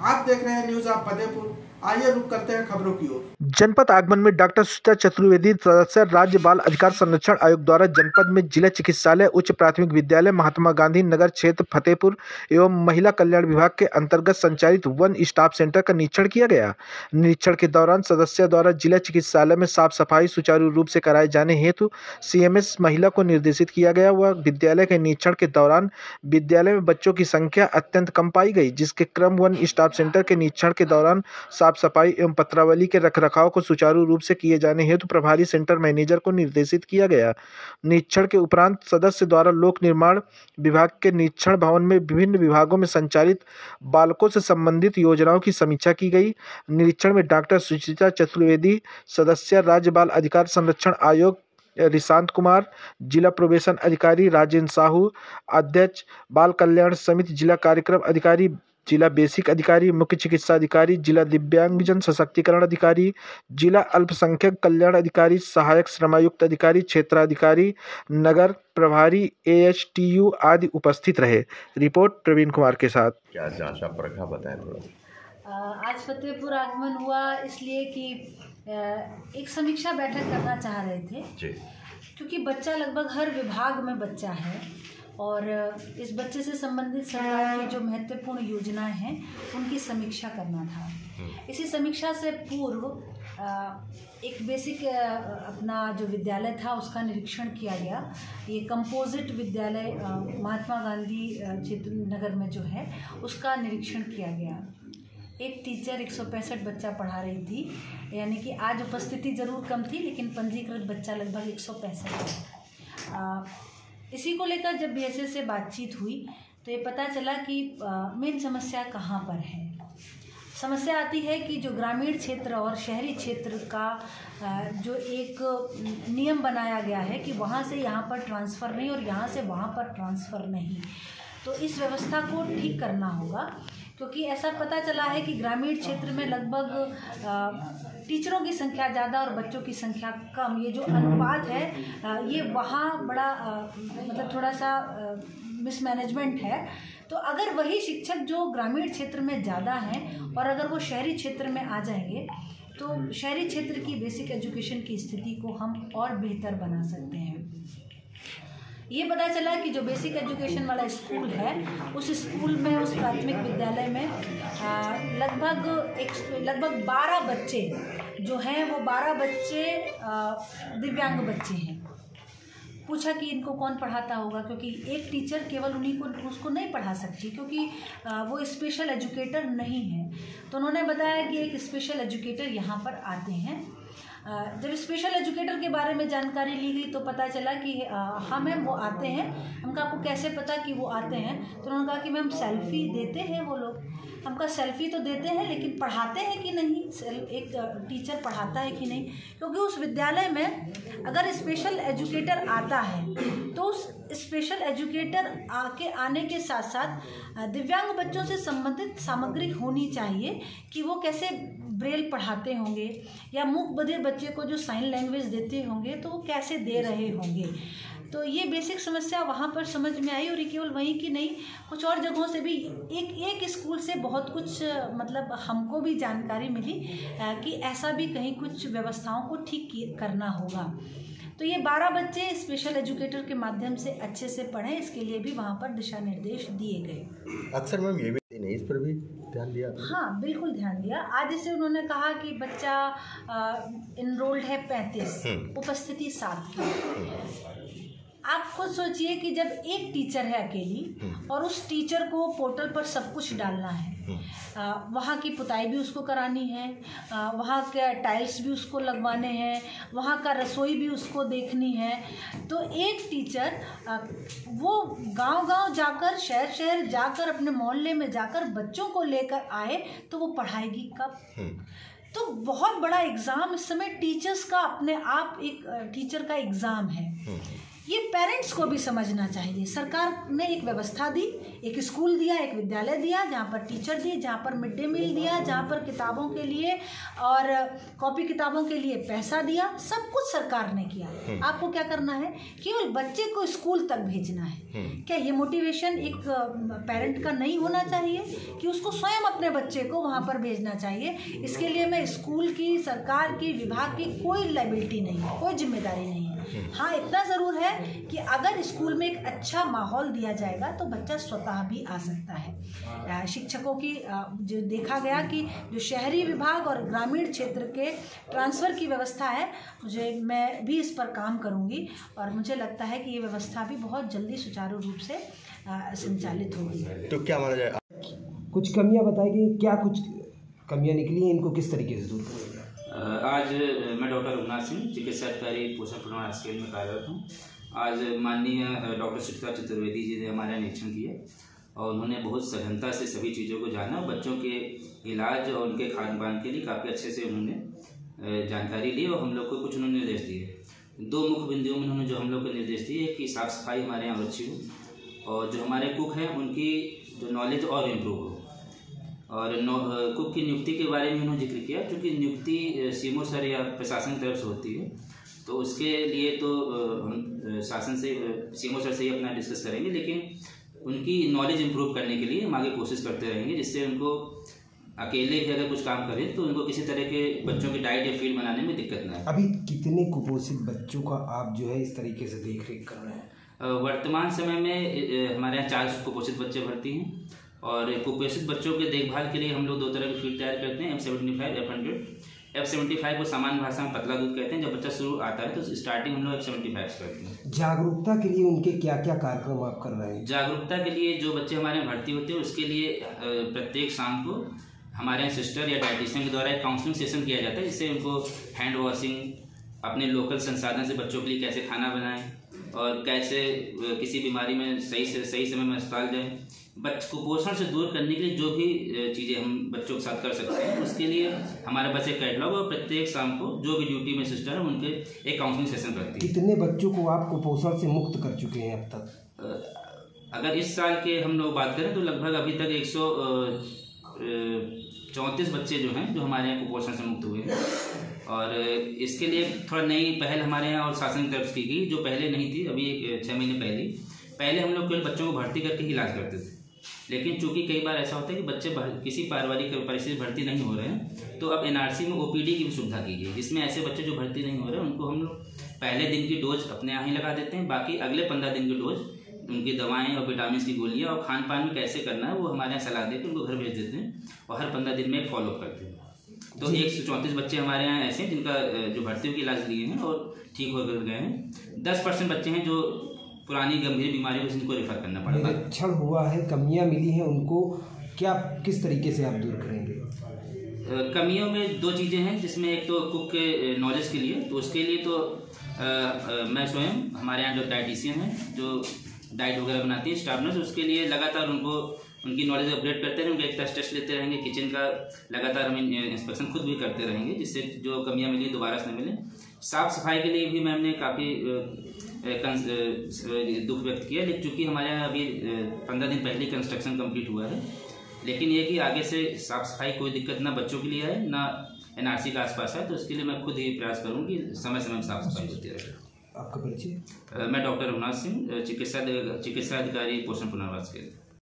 आप देख रहे हैं न्यूज ऑफ फतेहपुर। आइए रुक करते हैं खबरों की ओर। जनपद आगमन में डॉक्टर सुचिता चतुर्वेदी, सदस्य राज्य बाल अधिकार संरक्षण आयोग द्वारा जनपद में जिला चिकित्सालय, उच्च प्राथमिक विद्यालय, महात्मा गांधी नगर क्षेत्र फतेहपुर एवं महिला कल्याण विभाग के अंतर्गत संचालित वन स्टॉप सेंटर का निरीक्षण किया गया। निरीक्षण के दौरान सदस्य द्वारा जिला चिकित्सालय में साफ सफाई सुचारू रूप से कराए जाने हेतु CMS महिला को निर्देशित किया गया। वह विद्यालय के निरीक्षण के दौरान विद्यालय में बच्चों की संख्या अत्यंत कम पाई गई, जिसके क्रम वन स्टॉप सेंटर के निरीक्षण के दौरान साफ सफाई एवं पत्रावली के रखरखाव को सुचारू रूप से किए जाने हेतु प्रभारी सेंटर मैनेजर को निर्देशित किया गया। निरीक्षण के उपरांत सदस्य द्वारा लोक निर्माण विभाग के निरीक्षण भवन में विभिन्न विभागों में संचालित बालकों से संबंधित योजनाओं की समीक्षा की गई। निरीक्षण में डॉक्टर सुचिता चतुर्वेदी, सदस्य राज्य बाल अधिकार संरक्षण आयोग रिशांत कुमार, जिला प्रोबेशन अधिकारी राजेंद्र साहू, अध्यक्ष बाल कल्याण समिति जिला कार्यक्रम अधिकारी, जिला बेसिक अधिकारी, मुख्य चिकित्सा अधिकारी, जिला दिव्यांगजन सशक्तिकरण अधिकारी, जिला अल्पसंख्यक कल्याण अधिकारी, सहायक श्रमायुक्त अधिकारी, क्षेत्राधिकारी, नगर प्रभारी, ASTU आदि उपस्थित रहे। रिपोर्ट प्रवीण कुमार के साथ। क्या जांच आप रखा, बताएं थोड़ा। आज फतेहपुर आगमन हुआ इसलिए कि एक समीक्षा बैठक करना चाह रहे थे जी। क्योंकि बच्चा लगभग हर विभाग में बच्चा है और इस बच्चे से संबंधित सरकार की जो महत्वपूर्ण योजनाएं हैं उनकी समीक्षा करना था। इसी समीक्षा से पूर्व एक बेसिक अपना जो विद्यालय था उसका निरीक्षण किया गया। ये कंपोजिट विद्यालय महात्मा गांधी क्षेत्र नगर में जो है उसका निरीक्षण किया गया। एक टीचर 165 बच्चा पढ़ा रही थी, यानी कि आज उपस्थिति ज़रूर कम थी लेकिन पंजीकृत बच्चा लगभग 165 है। इसी को लेकर जब BSA से बातचीत हुई तो ये पता चला कि मेन समस्या कहाँ पर है। समस्या आती है कि जो ग्रामीण क्षेत्र और शहरी क्षेत्र का जो एक नियम बनाया गया है कि वहाँ से यहाँ पर ट्रांसफ़र नहीं और यहाँ से वहाँ पर ट्रांसफ़र नहीं, तो इस व्यवस्था को ठीक करना होगा। क्योंकि ऐसा पता चला है कि ग्रामीण क्षेत्र में लगभग टीचरों की संख्या ज़्यादा और बच्चों की संख्या कम, ये जो अनुपात है ये वहाँ बड़ा मतलब थोड़ा सा मिसमैनेजमेंट है। तो अगर वही शिक्षक जो ग्रामीण क्षेत्र में ज़्यादा हैं और अगर वो शहरी क्षेत्र में आ जाएंगे तो शहरी क्षेत्र की बेसिक एजुकेशन की स्थिति को हम और बेहतर बना सकते हैं। ये पता चला कि जो बेसिक एजुकेशन वाला स्कूल है उस स्कूल में, उस प्राथमिक विद्यालय में लगभग 12 बच्चे जो हैं वो 12 बच्चे दिव्यांग बच्चे हैं। पूछा कि इनको कौन पढ़ाता होगा, क्योंकि एक टीचर केवल उन्हीं को उसको नहीं पढ़ा सकती क्योंकि वो स्पेशल एजुकेटर नहीं है। तो उन्होंने बताया कि एक स्पेशल एजुकेटर यहाँ पर आते हैं। जब स्पेशल एजुकेटर के बारे में जानकारी ली गई तो पता चला कि हाँ मैम वो आते हैं। हमका आपको कैसे पता कि वो आते हैं? तो उन्होंने कहा कि मैम सेल्फी देते हैं वो लोग। हमका सेल्फी तो देते हैं लेकिन पढ़ाते हैं कि नहीं, एक टीचर पढ़ाता है कि नहीं? क्योंकि उस विद्यालय में अगर स्पेशल एजुकेटर आता है तो उस स्पेशल एजुकेटर आने के साथ साथ दिव्यांग बच्चों से संबंधित सामग्री होनी चाहिए कि वो कैसे ब्रेल पढ़ाते होंगे या मूक बधिर बच्चे को जो साइन लैंग्वेज देते होंगे तो वो कैसे दे रहे होंगे। तो ये बेसिक समस्या वहाँ पर समझ में आई और ये केवल वहीं की नहीं, कुछ और जगहों से भी एक स्कूल से बहुत कुछ मतलब हमको भी जानकारी मिली कि ऐसा भी कहीं कुछ व्यवस्थाओं को ठीक करना होगा। तो ये 12 बच्चे स्पेशल एजुकेटर के माध्यम से अच्छे से पढ़ें, इसके लिए भी वहाँ पर दिशा निर्देश दिए गए। अक्सर मैम ये भी नहीं, इस पर भी ध्यान दिया? हाँ बिल्कुल ध्यान दिया। आज जैसे उन्होंने कहा कि बच्चा इनरोल्ड है 35, उपस्थिति 7 की। आप खुद सोचिए कि जब एक टीचर है अकेली और उस टीचर को पोर्टल पर सब कुछ डालना है, वहाँ की पुताई भी उसको करानी है, वहाँ के टाइल्स भी उसको लगवाने हैं, वहाँ का रसोई भी उसको देखनी है, तो एक टीचर वो गांव-गांव जाकर, शहर-शहर जाकर, अपने मोहल्ले में जाकर बच्चों को लेकर आए तो वो पढ़ाएगी कब? तो बहुत बड़ा एग्ज़ाम इस समय टीचर्स का, अपने आप एक टीचर का एग्ज़ाम है ये पेरेंट्स को भी समझना चाहिए। सरकार ने एक व्यवस्था दी, एक स्कूल दिया, एक विद्यालय दिया, जहाँ पर टीचर दिए, जहाँ पर मिड डे मील दिया, जहाँ पर किताबों के लिए और कॉपी किताबों के लिए पैसा दिया, सब कुछ सरकार ने किया। आपको क्या करना है, केवल बच्चे को स्कूल तक भेजना है। क्या ये मोटिवेशन एक पेरेंट का नहीं होना चाहिए कि उसको स्वयं अपने बच्चे को वहाँ पर भेजना चाहिए? इसके लिए मैं स्कूल की, सरकार की, विभाग की कोई लायबिलिटी नहीं है, कोई जिम्मेदारी नहीं है। हाँ, इतना ज़रूर है कि अगर स्कूल में एक अच्छा माहौल दिया जाएगा तो बच्चा स्वतः भी आ सकता है। शिक्षकों की जो देखा गया कि जो शहरी विभाग और ग्रामीण क्षेत्र के ट्रांसफ़र की व्यवस्था है, मैं भी इस पर काम करूँगी और मुझे लगता है कि ये व्यवस्था भी बहुत जल्दी सुचारू रूप से संचालित होगी। तो क्या माना जाए, कुछ कमियां बताई गई, क्या कुछ कमियां निकली हैं, इनको किस तरीके से दूर करेंगे? आज मैं डॉक्टर रघुनाथ सिंह, चिकित्सा अधिकारी पोषण पुनर्वास स्केल में कार्यरत हूँ। आज माननीय डॉक्टर सुचिता चतुर्वेदी जी ने हमारा निरीक्षण किया और उन्होंने बहुत सघनता से सभी चीज़ों को जाना। बच्चों के इलाज और उनके खान पान के लिए काफ़ी अच्छे से उन्होंने जानकारी ली और हम लोग को कुछ उन्होंने निर्देश दिए। दो मुख्य बिंदुओं में उन्होंने जो हम लोग को निर्देश दिए कि साफ़ सफाई हमारे यहाँ अच्छी हो और जो हमारे कुक हैं उनकी जो नॉलेज और इम्प्रूव हो। और कुक की नियुक्ति के बारे में उन्होंने जिक्र किया, क्योंकि नियुक्ति सीएमओ सर या प्रशासन की तरफ से होती है, तो उसके लिए तो हम शासन से, सीएमओ सर से ही अपना डिस्कस करेंगे, लेकिन उनकी नॉलेज इम्प्रूव करने के लिए हम आगे कोशिश करते रहेंगे, जिससे उनको अकेले भी अगर कुछ काम करें तो उनको किसी तरह के बच्चों की डाइट या फीड बनाने में दिक्कत ना है। अभी कितने कुपोषित बच्चों का आप जो है इस तरीके से देख रेख कर रहे हैं? वर्तमान समय में हमारे यहाँ 4 कुपोषित बच्चे भर्ती हैं और कुपोषित बच्चों के देखभाल के लिए हम लोग 2 तरह की फीड तैयार करते हैं, F75, F100। F75 को सामान्य भाषा में पतला दूध कहते हैं। जब बच्चा शुरू आता है तो स्टार्टिंग हम लोग F75 करते हैं। जागरूकता के लिए उनके क्या क्या कार्यक्रम आप कर रहे हैं? जागरूकता के लिए जो बच्चे हमारे यहाँ भर्ती होते हैं उसके लिए प्रत्येक शाम को हमारे यहाँ सिस्टर या डाइटिशियन के द्वारा एक काउंसलिंग सेशन किया जाता है, जिससे उनको हैंड वॉशिंग, अपने लोकल संसाधन से बच्चों के लिए कैसे खाना बनाएं और कैसे किसी बीमारी में सही समय में अस्पताल जाएं। कुपोषण से दूर करने के लिए जो भी चीज़ें हम बच्चों के साथ कर सकते हैं, उसके लिए हमारे पास एक कैटलॉग और प्रत्येक शाम को जो भी ड्यूटी में सिस्टर है उनके एक काउंसलिंग सेशन करती है। कितने बच्चों को आप कुपोषण से मुक्त कर चुके हैं अब तक? अगर इस साल के हम लोग बात करें तो लगभग अभी तक 134 बच्चे जो हैं जो हमारे यहाँ कुपोषण से मुक्त हुए हैं। और इसके लिए थोड़ा नई पहल हमारे यहाँ और शासन की तरफ की गई, जो पहले नहीं थी। अभी 6 महीने पहले हम लोग केवल बच्चों को भर्ती करके ही इलाज करते थे, लेकिन चूंकि कई बार ऐसा होता है कि बच्चे किसी पारिवारिक परिस्थिति में भर्ती नहीं हो रहे हैं, तो अब एनआरसी में ओपीडी की भी सुविधा की गई, जिसमें ऐसे बच्चे जो भर्ती नहीं हो रहे हैं उनको हम लोग पहले दिन की डोज अपने यहाँ ही लगा देते हैं। बाकी अगले 15 दिन की डोज उनकी दवाएं और विटामिन की गोलियां और खान पान में कैसे करना है वो हमारे यहाँ सलाह देकर उनको घर भेज देते हैं और हर 15 दिन में एक फॉलोअप करते हैं। तो 134 बच्चे हमारे यहाँ ऐसे हैं जिनका जो भर्तियों के इलाज लिए हैं और ठीक होकर गए हैं। 10% बच्चे हैं जो पुरानी गंभीर बीमारियों को जिनको रेफर करना पड़ता है। निरीक्षण हुआ है, कमियां मिली हैं, उनको क्या किस तरीके से आप दूर करेंगे? कमियों में 2 चीज़ें हैं, जिसमें एक तो कुक के नॉलेज के लिए, तो उसके लिए तो मैं स्वयं, हमारे यहाँ जो डाइटिशियन हैं जो डाइट वगैरह बनाती है स्टाफ नर्स, उसके लिए लगातार उनको उनकी नॉलेज अपडेट करते रहेंगे, उनके एक टेस्ट लेते रहेंगे, किचन का लगातार हम इंस्पेक्शन खुद भी करते रहेंगे, जिससे जो कमियां मिली दोबारा से न मिले। साफ़ सफाई के लिए भी मैंने काफ़ी दुख व्यक्त किया, लेकिन चूँकि हमारे यहाँ अभी 15 दिन पहले कंस्ट्रक्शन कंप्लीट हुआ है, लेकिन ये कि आगे से साफ़ सफाई कोई दिक्कत ना बच्चों के लिए है ना एनआरसी का आसपास है, तो इसके लिए मैं खुद ही प्रयास करूँगी समय समय में साफ़ सफाई होती रहे। आपका परिचय? मैं डॉक्टर रघुनाथ सिंह, चिकित्सा अधिकारी पोषण पुनर्वास के